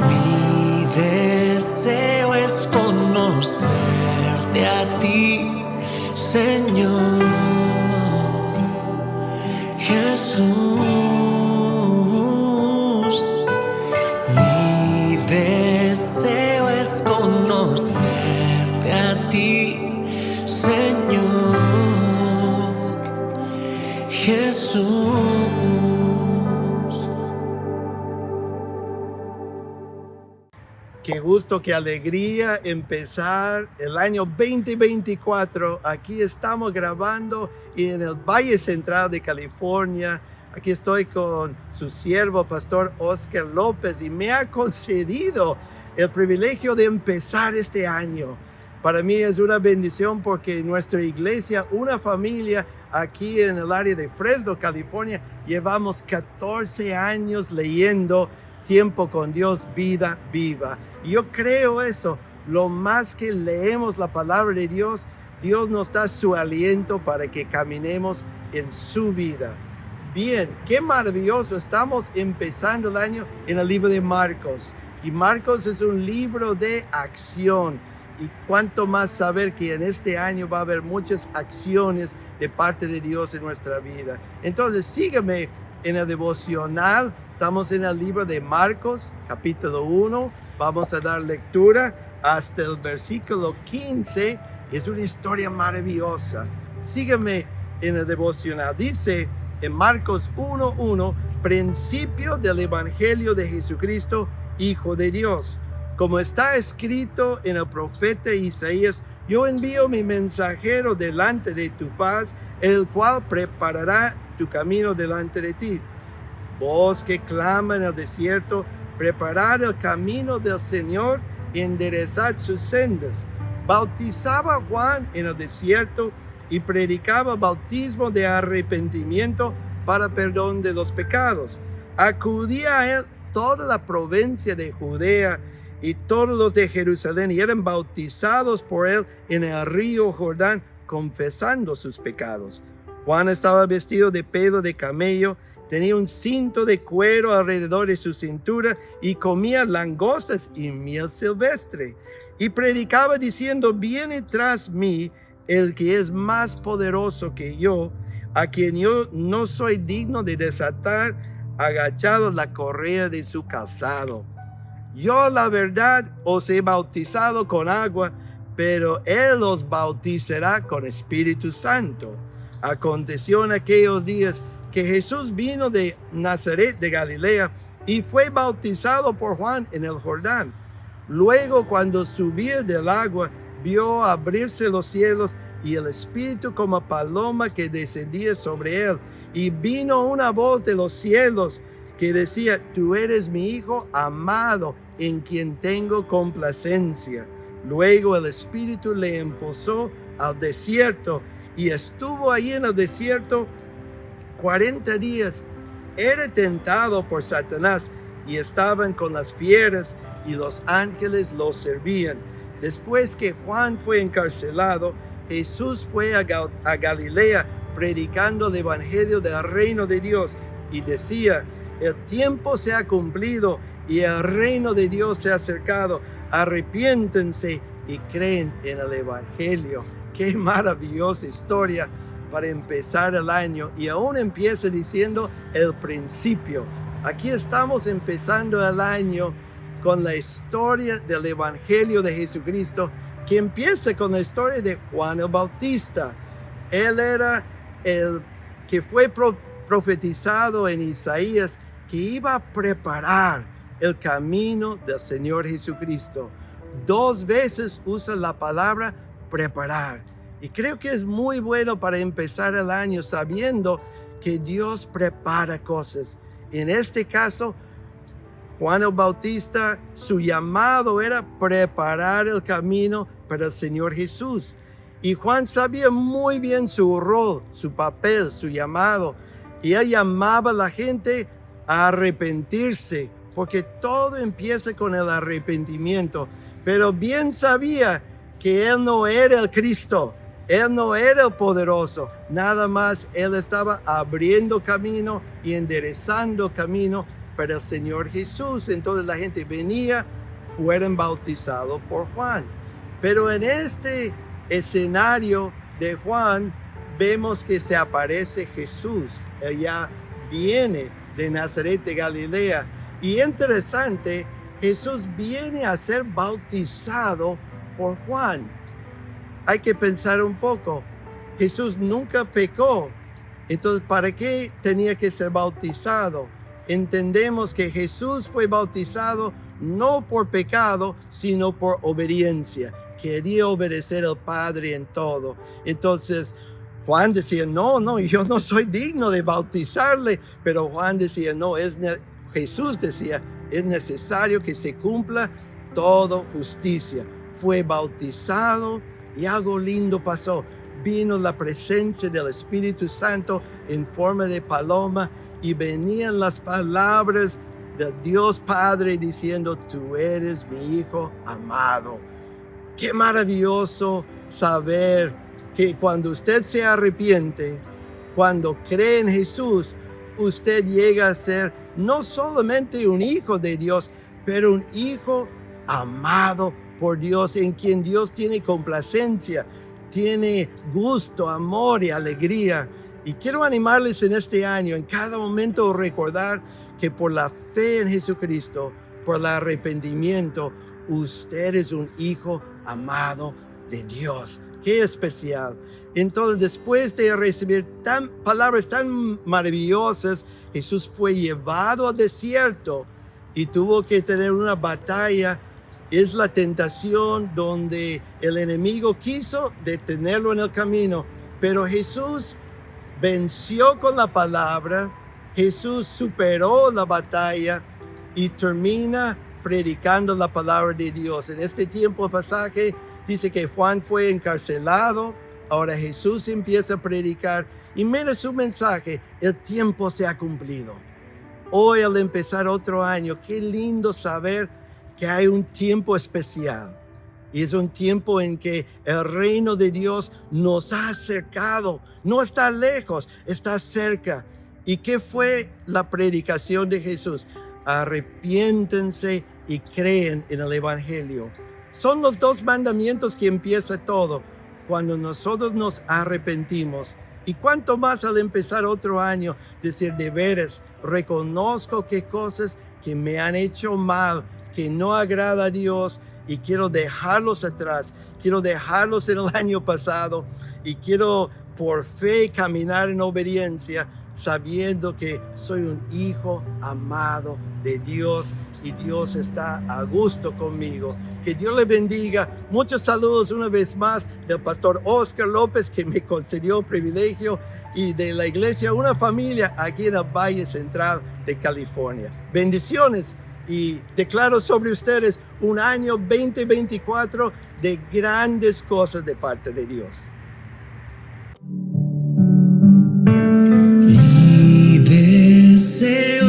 Mi deseo es conocerte a ti, Señor Jesús. Mi deseo es conocerte a ti, Señor Jesús. Qué gusto, qué alegría empezar el año 2024. Aquí estamos grabando en el Valle Central de California. Aquí estoy con su siervo, Pastor Oscar López, y me ha concedido el privilegio de empezar este año. Para mí es una bendición porque nuestra iglesia, una familia aquí en el área de Fresno, California, llevamos 14 años leyendo Tiempo con Dios, vida viva. Y yo creo eso. Lo más que leemos la palabra de Dios, Dios nos da su aliento para que caminemos en su vida. Bien, qué maravilloso. Estamos empezando el año en el libro de Marcos. Y Marcos es un libro de acción. Y cuánto más saber que en este año va a haber muchas acciones de parte de Dios en nuestra vida. Entonces, sígueme en el devocional. Estamos en el libro de Marcos, capítulo 1. Vamos a dar lectura hasta el versículo 15. Es una historia maravillosa. Sígueme en el devocional. Dice en Marcos 1:1, principio del Evangelio de Jesucristo, Hijo de Dios. Como está escrito en el profeta Isaías, yo envío mi mensajero delante de tu faz, el cual preparará tu camino delante de ti. Voz que clama en el desierto, preparad el camino del Señor, enderezad sus sendas. Bautizaba Juan en el desierto y predicaba bautismo de arrepentimiento para perdón de los pecados. Acudía a él toda la provincia de Judea y todos los de Jerusalén, y eran bautizados por él en el río Jordán, confesando sus pecados. Juan estaba vestido de pelo de camello, tenía un cinto de cuero alrededor de su cintura y comía langostas y miel silvestre. Y predicaba diciendo, viene tras mí el que es más poderoso que yo, a quien yo no soy digno de desatar agachado la correa de su calzado. Yo la verdad os he bautizado con agua, pero él os bautizará con Espíritu Santo. Aconteció en aquellos días que Jesús vino de Nazaret de Galilea y fue bautizado por Juan en el Jordán. Luego, cuando subía del agua, vio abrirse los cielos y el Espíritu como paloma que descendía sobre él. Y vino una voz de los cielos que decía, tú eres mi Hijo amado, en quien tengo complacencia. Luego el Espíritu le impulsó al desierto y estuvo ahí en el desierto 40 días. Era tentado por Satanás y estaban con las fieras y los ángeles lo servían. Después que Juan fue encarcelado, Jesús fue a Galilea predicando el evangelio del reino de Dios y decía, el tiempo se ha cumplido y el reino de Dios se ha acercado. Arrepiéntense y creen en el evangelio. Qué maravillosa historia para empezar el año, y aún empieza diciendo el principio. Aquí estamos empezando el año con la historia del Evangelio de Jesucristo, que empieza con la historia de Juan el Bautista. Él era el que fue profetizado en Isaías, que iba a preparar el camino del Señor Jesucristo. 2 veces usa la palabra preparar. Y creo que es muy bueno para empezar el año sabiendo que Dios prepara cosas. En este caso, Juan el Bautista, su llamado era preparar el camino para el Señor Jesús. Y Juan sabía muy bien su rol, su papel, su llamado. Y él llamaba a la gente a arrepentirse, porque todo empieza con el arrepentimiento. Pero bien sabía que él no era el Cristo. Él no era el poderoso, nada más él estaba abriendo camino y enderezando camino para el Señor Jesús. Entonces la gente venía, fueron bautizados por Juan. Pero en este escenario de Juan, vemos que se aparece Jesús. Ella viene de Nazaret de Galilea. Y interesante, Jesús viene a ser bautizado por Juan. Hay que pensar un poco. Jesús nunca pecó. Entonces, ¿para qué tenía que ser bautizado? Entendemos que Jesús fue bautizado no por pecado, sino por obediencia. Quería obedecer al Padre en todo. Entonces, Juan decía, no, yo no soy digno de bautizarle. Pero Juan decía, Jesús decía, es necesario que se cumpla toda justicia. Fue bautizado y algo lindo pasó. Vino la presencia del Espíritu Santo en forma de paloma y venían las palabras del Dios Padre diciendo, tú eres mi Hijo amado. Qué maravilloso saber que cuando usted se arrepiente, cuando cree en Jesús, usted llega a ser no solamente un hijo de Dios, pero un hijo amado por Dios, en quien Dios tiene complacencia, tiene gusto, amor y alegría. Y quiero animarles en este año, en cada momento, recordar que por la fe en Jesucristo, por el arrepentimiento, usted es un hijo amado de Dios. Qué especial. Entonces, después de recibir palabras tan maravillosas, Jesús fue llevado al desierto y tuvo que tener una batalla. Es la tentación donde el enemigo quiso detenerlo en el camino, pero Jesús venció con la palabra. Jesús superó la batalla y termina predicando la palabra de Dios. En este tiempo el pasaje dice que Juan fue encarcelado. Ahora Jesús empieza a predicar y mira su mensaje: el tiempo se ha cumplido. Hoy, al empezar otro año, qué lindo saber que hay un tiempo especial. Y es un tiempo en que el reino de Dios nos ha acercado. No está lejos, está cerca. ¿Y qué fue la predicación de Jesús? Arrepiéntense y creen en el Evangelio. Son los dos mandamientos que empieza todo. Cuando nosotros nos arrepentimos. Y cuánto más al empezar otro año, decir, de veras, reconozco que cosas que me han hecho mal, que no agrada a Dios, y quiero dejarlos atrás, quiero dejarlos en el año pasado, y quiero por fe caminar en obediencia, sabiendo que soy un hijo amado de Dios y Dios está a gusto conmigo. Que Dios le bendiga. Muchos saludos una vez más del pastor Oscar López, que me concedió el privilegio, y de la iglesia Una Familia aquí en el Valle Central de California. Bendiciones, y declaro sobre ustedes un año 2024 de grandes cosas de parte de Dios. Y deseo